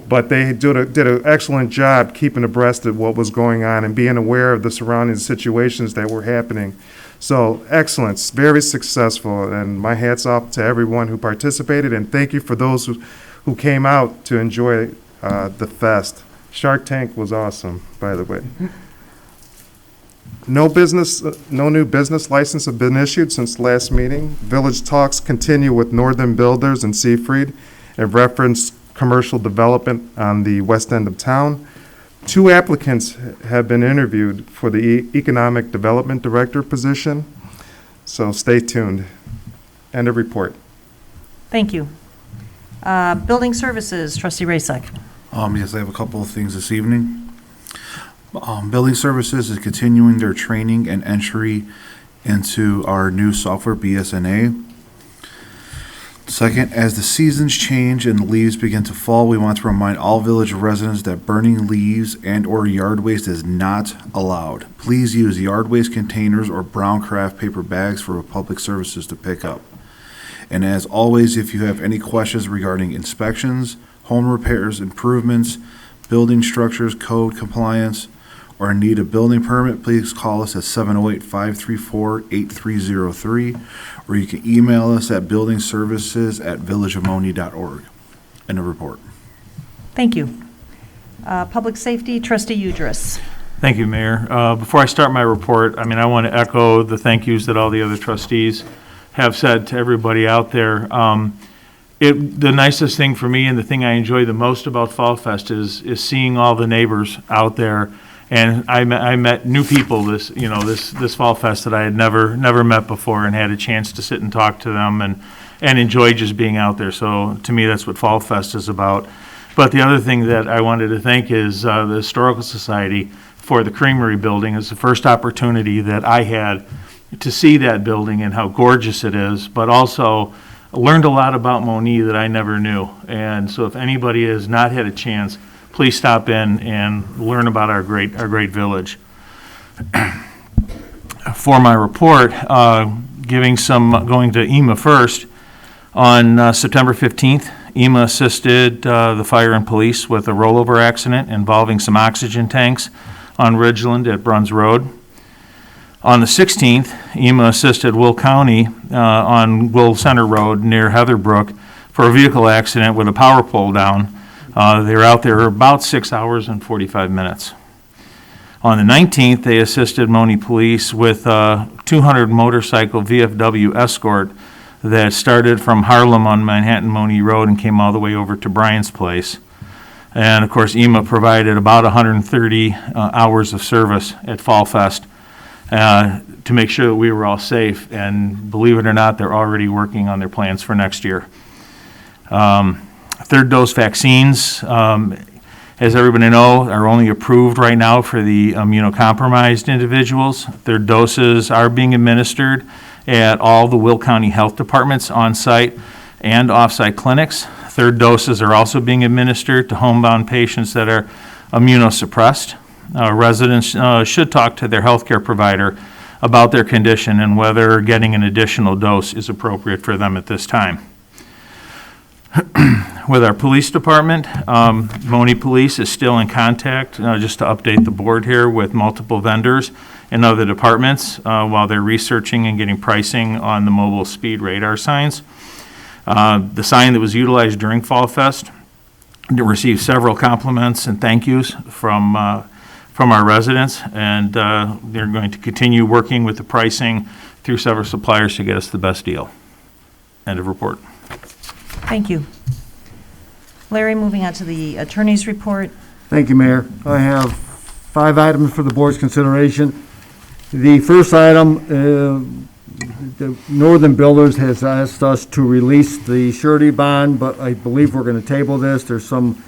But they did an excellent job keeping abreast of what was going on and being aware of the surrounding situations that were happening. So excellent, very successful, and my hat's off to everyone who participated, and thank you for those who came out to enjoy the fest. Shark Tank was awesome, by the way. No new business license have been issued since last meeting. Village talks continue with Northern Builders and Seafried and reference commercial development on the west end of town. 2 applicants have been interviewed for the Economic Development Director position, so stay tuned. End of report. Thank you. Building Services, Trustee Rasek. Yes, I have a couple of things this evening. Building Services is continuing their training and entry into our new software, BSNA. Second, as the seasons change and the leaves begin to fall, we want to remind all village residents that burning leaves and/or yard waste is not allowed. Please use yard waste containers or brown craft paper bags for public services to pick up. And as always, if you have any questions regarding inspections, home repairs, improvements, building structures, code compliance, or in need of building permit, please call us at 708-534-8303, or you can email us at buildingservices@villageofmonee.org. End of report. Thank you. Public Safety, Trustee Udris. Thank you, Mayor. Before I start my report, I want to echo the thank yous that all the other trustees have said to everybody out there. The nicest thing for me and the thing I enjoy the most about Fall Fest is seeing all the neighbors out there. And I met new people this Fall Fest that I had never met before, and had a chance to sit and talk to them and enjoy just being out there. So to me, that's what Fall Fest is about. But the other thing that I wanted to thank is the Historical Society for the Creamery building. It's the first opportunity that I had to see that building and how gorgeous it is, but also learned a lot about Monee that I never knew. And so if anybody has not had a chance, please stop in and learn about our great village. For my report, going to EMA first, on September 15th, EMA assisted the fire and police with a rollover accident involving some oxygen tanks on Ridgeland at Bruns Road. On the 16th, EMA assisted Will County on Will Center Road near Heatherbrook for a vehicle accident with a power pole down. They were out there about 6 hours and 45 minutes. On the 19th, they assisted Monee Police with a 200 motorcycle VFW escort that started from Harlem on Manhattan Monee Road and came all the way over to Bryan's Place. And of course, EMA provided about 130 hours of service at Fall Fest to make sure that we were all safe. And believe it or not, they're already working on their plans for next year. Third dose vaccines, as everybody knows, are only approved right now for the immunocompromised individuals. Third doses are being administered at all the Will County Health Departments on-site and off-site clinics. Third doses are also being administered to homebound patients that are immunosuppressed. Residents should talk to their healthcare provider about their condition and whether getting an additional dose is appropriate for them at this time. With our police department, Monee Police is still in contact, just to update the board here, with multiple vendors and other departments while they're researching and getting pricing on the mobile speed radar signs. The sign that was utilized during Fall Fest received several compliments and thank yous from our residents, and they're going to continue working with the pricing through several suppliers to get us the best deal. End of report. Thank you. Larry, moving on to the attorney's report. Thank you, Mayor. I have 5 items for the board's consideration. The first item, the Northern Builders has asked us to release the surety bond, but I believe we're going to table this. There's some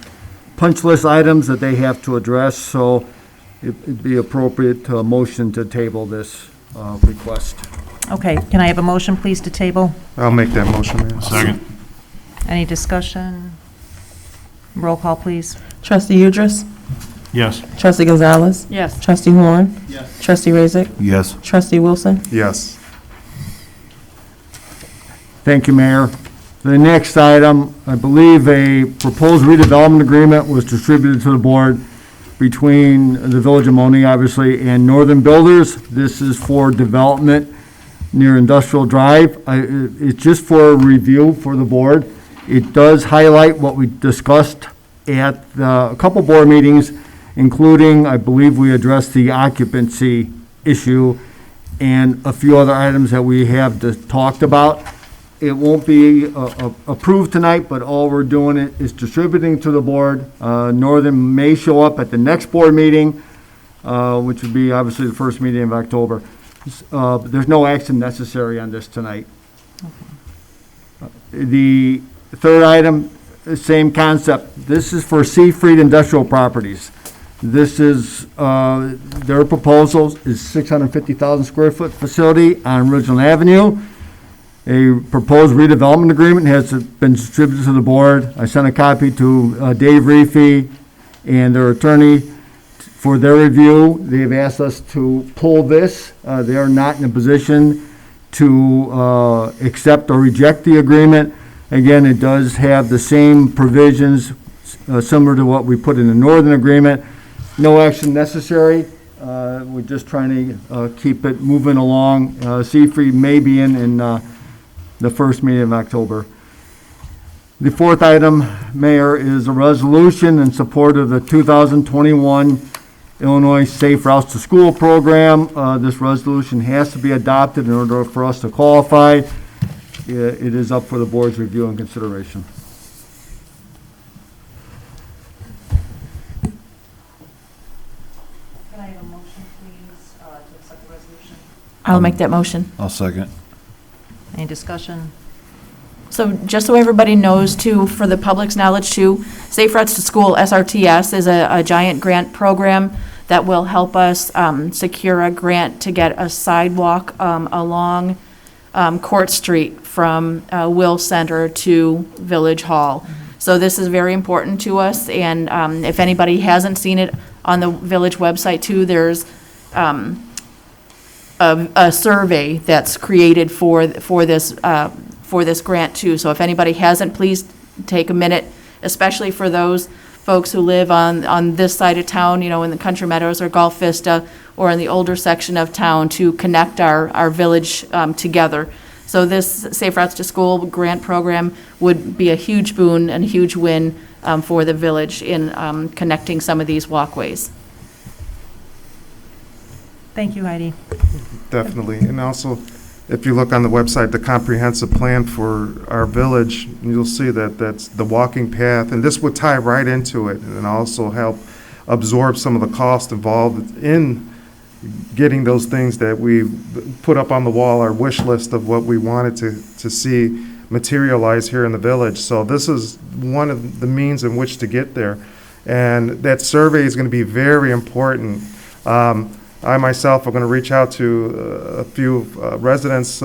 punch list items that they have to address, so it'd be appropriate to motion to table this request. Okay, can I have a motion, please, to table? I'll make that motion, Mayor. Second. Any discussion? Roll call, please. Trustee Udris? Yes. Trustee Gonzalez? Yes. Trustee Horn? Yes. Trustee Razik? Yes. Trustee Wilson? Yes. Thank you, Mayor. The next item, I believe a proposed redevelopment agreement was distributed to the board between the Village of Monee, obviously, and Northern Builders. This is for development near Industrial Drive. It's just for review for the board. It does highlight what we discussed at a couple board meetings, including, I believe we addressed the occupancy issue and a few other items that we have talked about. It won't be approved tonight, but all we're doing is distributing to the board. Northern may show up at the next board meeting, which would be obviously the first meeting of October. But there's no action necessary on this tonight. The third item, same concept. This is for Seafried Industrial Properties. This is, their proposal is 650,000 square foot facility on Ridgeland Avenue. A proposed redevelopment agreement has been distributed to the board. I sent a copy to Dave Reefy and their attorney for their review. They've asked us to pull this. They are not in a position to accept or reject the agreement. Again, it does have the same provisions similar to what we put in the Northern Agreement. No action necessary. We're just trying to keep it moving along. Seafried may be in the first meeting of October. The fourth item, Mayor, is a resolution in support of the 2021 Illinois Safe Routes to School program. This resolution has to be adopted in order for us to qualify. It is up for the board's review and consideration. Can I have a motion, please, to accept the resolution? I'll make that motion. I'll second. Any discussion? So just so everybody knows too, for the public's knowledge too, Safe Routes to School, SRTS, is a giant grant program that will help us secure a grant to get a sidewalk along Court Street from Will Center to Village Hall. So this is very important to us, and if anybody hasn't seen it on the village website too, there's a survey that's created for this grant too. So if anybody hasn't, please take a minute, especially for those folks who live on this side of town, you know, in the Country Meadows or Gulf Vista, or in the older section of town, to connect our village together. So this Safe Routes to School grant program would be a huge boon and a huge win for the village in connecting some of these walkways. Thank you, Heidi. Definitely. And also, if you look on the website, the comprehensive plan for our village, you'll see that that's the walking path, and this would tie right into it and also help absorb some of the cost involved in getting those things that we put up on the wall, our wish list of what we wanted to see materialize here in the village. So this is one of the means in which to get there. And that survey is going to be very important. I myself are going to reach out to a few residents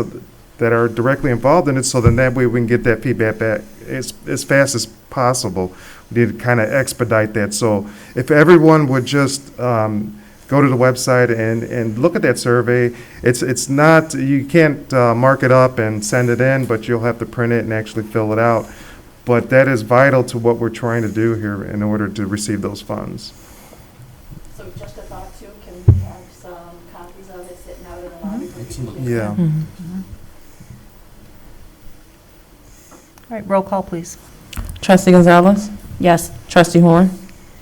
that are directly involved in it, so then that way we can get that feedback back as fast as possible. We need to kind of expedite that. So if everyone would just go to the website and look at that survey, it's not, you can't mark it up and send it in, but you'll have to print it and actually fill it out. But that is vital to what we're trying to do here in order to receive those funds. So just a thought too, can we have some copies of it sitting out in the lobby for people to use? Yeah. All right, roll call, please. Trustee Gonzalez? Yes. Trustee Horn?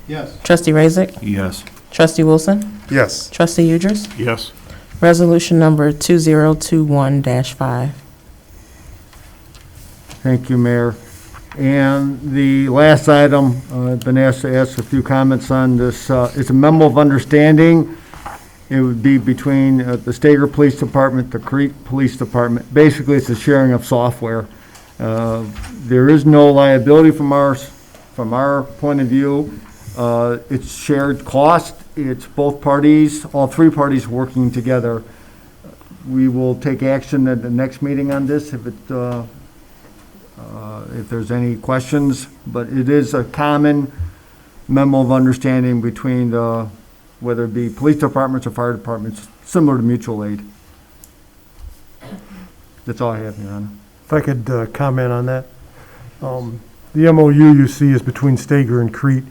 Yes. Trustee Razik? Yes. Trustee Wilson? Yes. Trustee Udris? Yes. Resolution number 2021-5. Thank you, Mayor. And the last item, I've been asked to ask a few comments on this. It's a memo of understanding It would be between the Stager Police Department, the Crete Police Department. Basically, it's a sharing of software. There is no liability from our point of view. It's shared cost. It's both parties, all three parties working together. We will take action at the next meeting on this if there's any questions, but it is a common memo of understanding between whether it be police departments or fire departments, similar to mutual aid. That's all I have, Your Honor. If I could comment on that. The MOU you see is between Stager and Crete.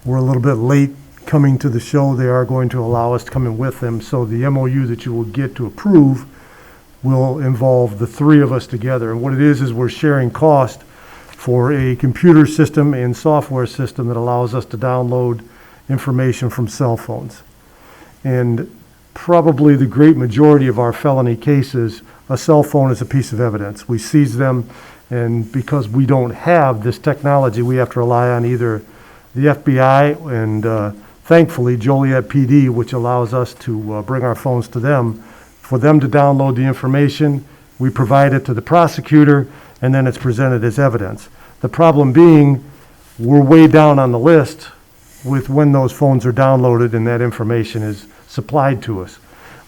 We're a little bit late coming to the show. They are going to allow us to come in with them. So the MOU that you will get to approve will involve the three of us together. And what it is we're sharing cost for a computer system and software system that allows us to download information from cell phones. And probably the great majority of our felony cases, a cell phone is a piece of evidence. We seize them, and because we don't have this technology, we have to rely on either the FBI and thankfully Joliet PD, which allows us to bring our phones to them, for them to download the information. We provide it to the prosecutor, and then it's presented as evidence. The problem being, we're way down on the list with when those phones are downloaded and that information is supplied to us.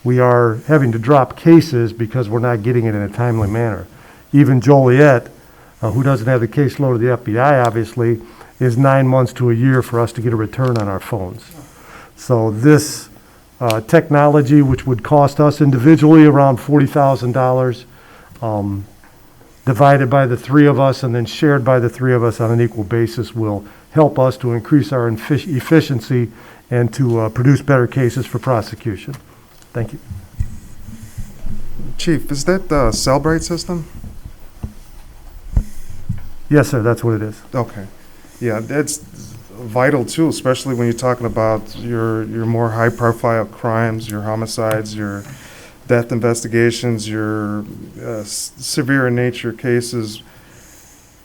We are having to drop cases because we're not getting it in a timely manner. Even Joliet, who doesn't have the caseload of the FBI, obviously, is 9 months to a year for us to get a return on our phones. So this technology, which would cost us individually around $40,000, divided by the three of us and then shared by the three of us on an equal basis, will help us to increase our efficiency and to produce better cases for prosecution. Thank you. Chief, is that the Cellbrite system? Yes, sir, that's what it is. Okay. Yeah, that's vital too, especially when you're talking about your more high-profile crimes, your homicides, your death investigations, your severe in nature cases.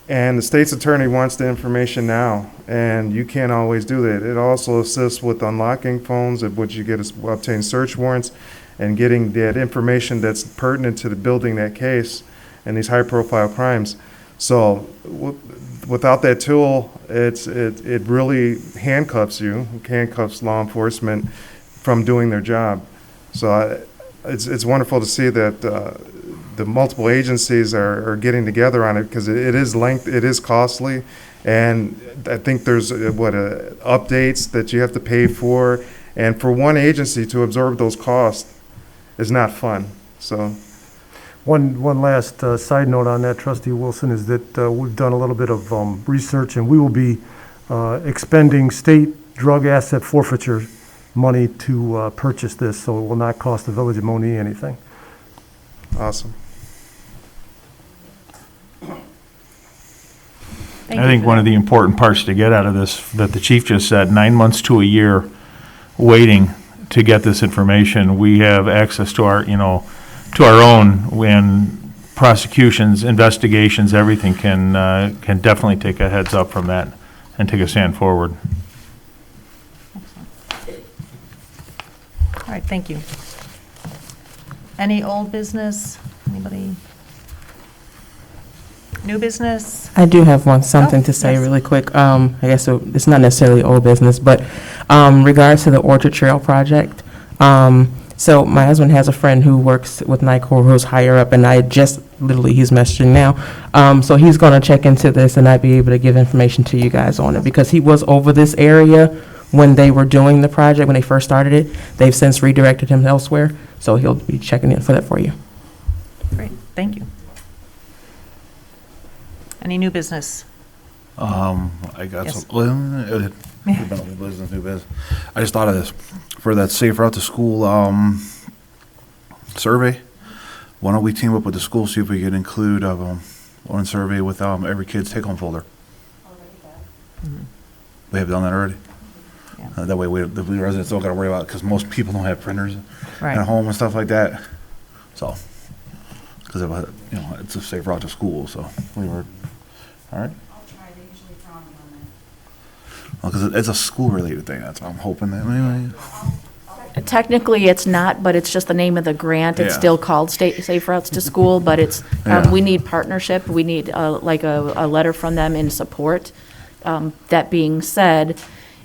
And the state's attorney wants the information now, and you can't always do that. It also assists with unlocking phones, of which you get obtain search warrants, and getting that information that's pertinent to the building that case and these high-profile crimes. So without that tool, it really handcuffs law enforcement from doing their job. So it's wonderful to see that the multiple agencies are getting together on it, because it is costly, and I think there's updates that you have to pay for, and for one agency to absorb those costs is not fun. So. One last side note on that, Trustee Wilson, is that we've done a little bit of research, and we will be expending state drug asset forfeiture money to purchase this, so it will not cost the Village of Monee anything. Awesome. I think one of the important parts to get out of this, that the chief just said, 9 months to a year waiting to get this information. We have access to our, to our own, when prosecutions, investigations, everything can definitely take a heads up from that and take a stand forward. All right, thank you. Any old business? Anybody? New business? I do have something to say really quick. I guess it's not necessarily old business, but regards to the Orchard Trail project. So my husband has a friend who works with NICOR who's higher up, and he's messaging now. So he's going to check into this, and I'd be able to give information to you guys on it, because he was over this area when they were doing the project, when they first started it. They've since redirected him elsewhere, so he'll be checking in for that for you. Great, thank you. Any new business? I got Yes. some. New business. I just thought of this for that Safe Route to School survey. Why don't we team up with the school, see if we can include one survey with every kid's take-home folder? We have done that already. That way, the residents don't got to worry about it, because most people don't have printers at home and stuff like that. So, because it's a Safe Route to School. So, we were all right. Well, because it's a school-related thing. That's what I'm hoping that maybe. Technically, it's not, but it's just the name of the grant. It's Yeah. still called Safe Routes to School, but it's, Yeah. we need partnership. We need like a letter from them in support. That being said,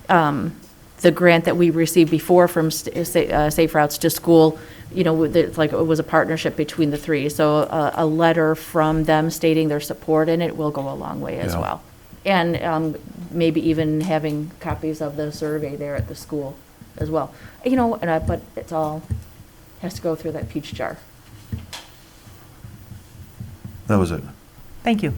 the grant that we received before from Safe Routes to School, you know, it's like it was a partnership between the three. So a letter from them stating their support in it will go a long way as Yeah. well. And maybe even having copies of the survey there at the school as well. You know, but it's all, has to go through that peach jar. That was it. Thank you.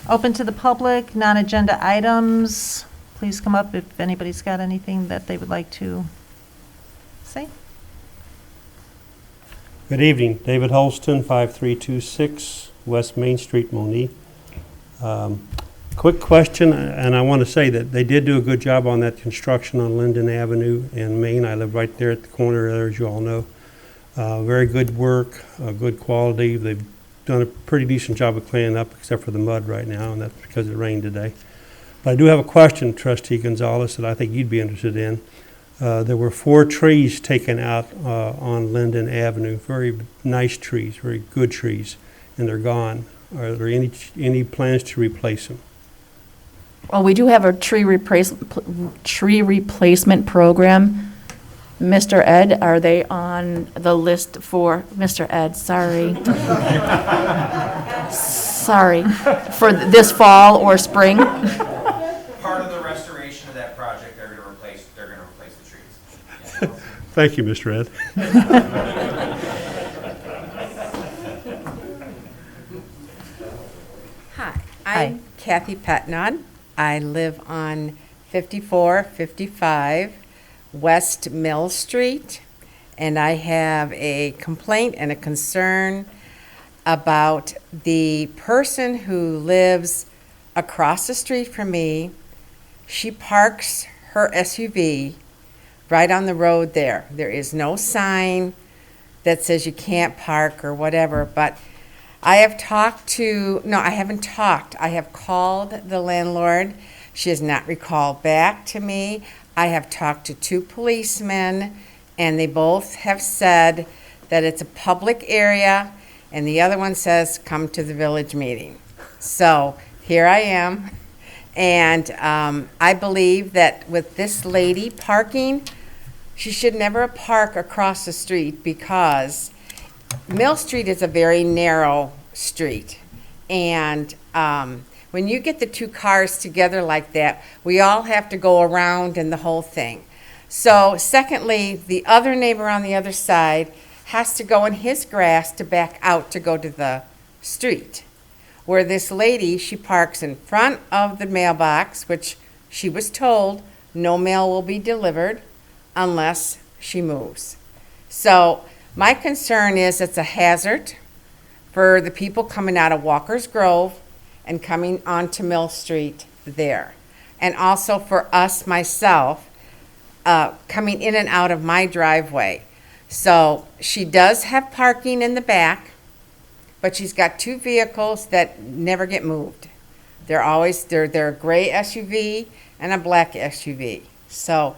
Open to the public, non-agenda items. Please come up if anybody's got anything that they would like to say. Good evening, David Holston, 5326 West Main Street, Monee. Quick question, and I want to say that they did do a good job on that construction on Linden Avenue in Maine. I live right there at the corner there, as you all know. Very good work, good quality. They've done a pretty decent job of cleaning up, except for the mud right now, and that's because it rained today. But I do have a question, Trustee Gonzalez, that I think you'd be interested in. There were 4 trees taken out on Linden Avenue, very nice trees, very good trees, and they're gone. Are there any plans to replace them? Well, we do have a tree replacement program. Mr. Ed, are they on the list for, Mr. Ed, sorry. Sorry, for this fall or spring? Part of the restoration of that project, they're gonna replace the trees. Thank you, Mr. Ed. Hi, I'm Kathy Petnod. I live on 5455 West Mill Street, and I have a complaint and a concern about the person who lives across the street from me. She parks her SUV right on the road there. There is no sign that says you can't park or whatever, but I have talked to, no, I haven't talked. I have called the landlord. She has not recalled back to me. I have talked to 2 policemen, and they both have said that it's a public area, and the other one says, come to the village meeting. So here I am, and I believe that with this lady parking, she should never park across the street because Mill Street is a very narrow street, and when you get the 2 cars together like that, we all have to go around and the whole thing. So secondly, the other neighbor on the other side has to go in his grass to back out to go to the street. Where this lady, she parks in front of the mailbox, which she was told no mail will be delivered unless she moves. So my concern is it's a hazard for the people coming out of Walker's Grove and coming onto Mill Street there. And also for us, myself, coming in and out of my driveway. So she does have parking in the back, but she's got 2 vehicles that never get moved. They're a gray SUV and a black SUV. So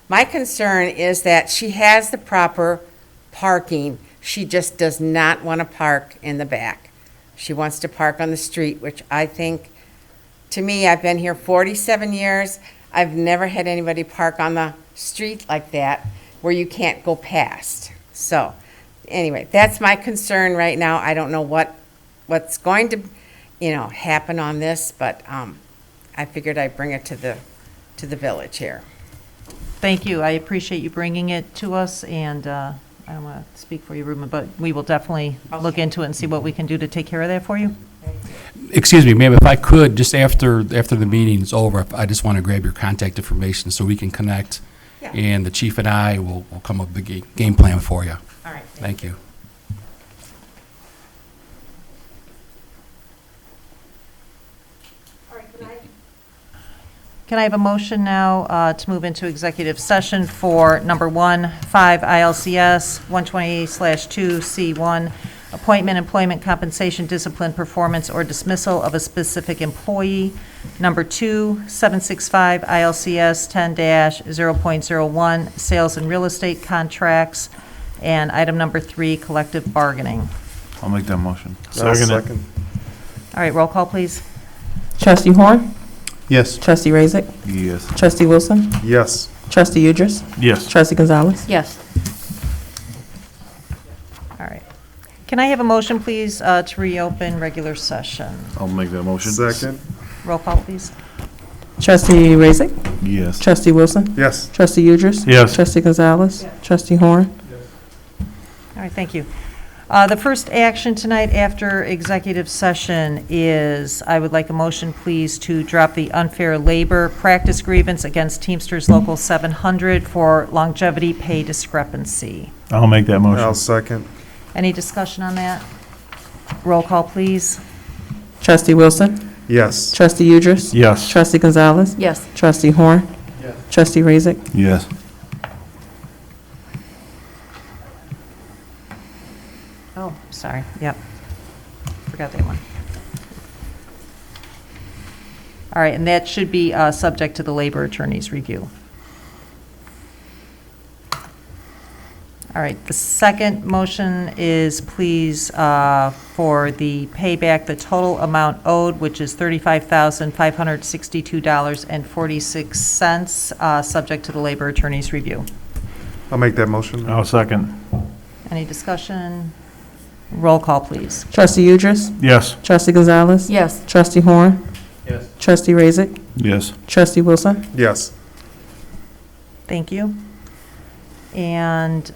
my concern is that she has the proper parking. She just does not want to park in the back. She wants to park on the street, which I think, to me, I've been here 47 years. I've never had anybody park on the street like that where you can't go past. So anyway, that's my concern right now. I don't know what's going to, happen on this, but I figured I'd bring it to the village here. Thank you. I appreciate you bringing it to us, and I don't want to speak for you, Ruben, but we will definitely look into it and see what we can do to take care of that for you. Excuse me, ma'am, if I could, just after the meeting's over, I just want to grab your contact information so we can connect. Yeah. And the chief and I will come up with a game plan for you. All right. Thank you. Can I have a motion now to move into executive session for number 1, 5 ILCS 128/2C1, appointment, employment, compensation, discipline, performance, or dismissal of a specific employee. Number 2, 765 ILCS 10-0.01, sales and real estate contracts. And item number 3, collective bargaining. I'll make that motion. Second. All right, roll call, please. Trustee Horn? Yes. Trustee Razick? Yes. Trustee Wilson? Yes. Trustee Udris? Yes. Trustee Gonzalez? Yes. All right. Can I have a motion, please, to reopen regular session? I'll make that motion. Second. Roll call, please. Trustee Razick? Yes. Trustee Wilson? Yes. Trustee Udris? Yes. Trustee Gonzalez? Trustee Horn? All right, thank you. The first action tonight after executive session is, I would like a motion, please, to drop the unfair labor practice grievance against Teamsters Local 700 for longevity pay discrepancy. I'll make that motion. I'll second. Any discussion on that? Roll call, please. Trustee Wilson? Yes. Trustee Udris? Yes. Trustee Gonzalez? Yes. Trustee Horn? Trustee Razick? Yes. Oh, sorry, yep. Forgot that one. All right, and that should be subject to the labor attorney's review. All right, the second motion is please for the payback, the total amount owed, which is $35,562.46, subject to the labor attorney's review. I'll make that motion. I'll second. Any discussion? Roll call, please. Trustee Udris? Yes. Trustee Gonzalez? Yes. Trustee Horn? Yes. Trustee Razick? Yes. Trustee Wilson? Yes. Thank you. And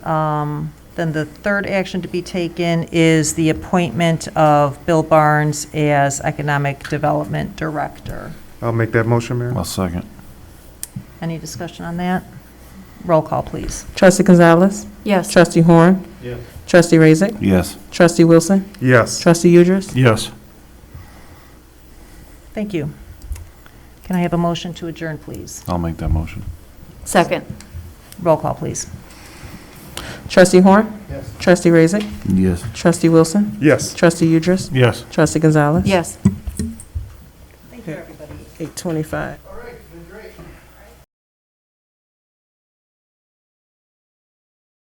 then the third action to be taken is the appointment of Bill Barnes as Economic Development Director. I'll make that motion, Mayor. I'll second. Any discussion on that? Roll call, please. Trustee Gonzalez? Yes. Trustee Horn? Yes. Trustee Razick? Yes. Trustee Wilson? Yes. Trustee Udris? Yes. Thank you. Can I have a motion to adjourn, please? I'll make that motion. Second. Roll call, please. Trustee Horn? Yes. Trustee Razick? Yes. Trustee Wilson? Yes. Trustee Udris? Yes. Trustee Gonzalez? Yes. Thank you, everybody. 8:25. All right, been great.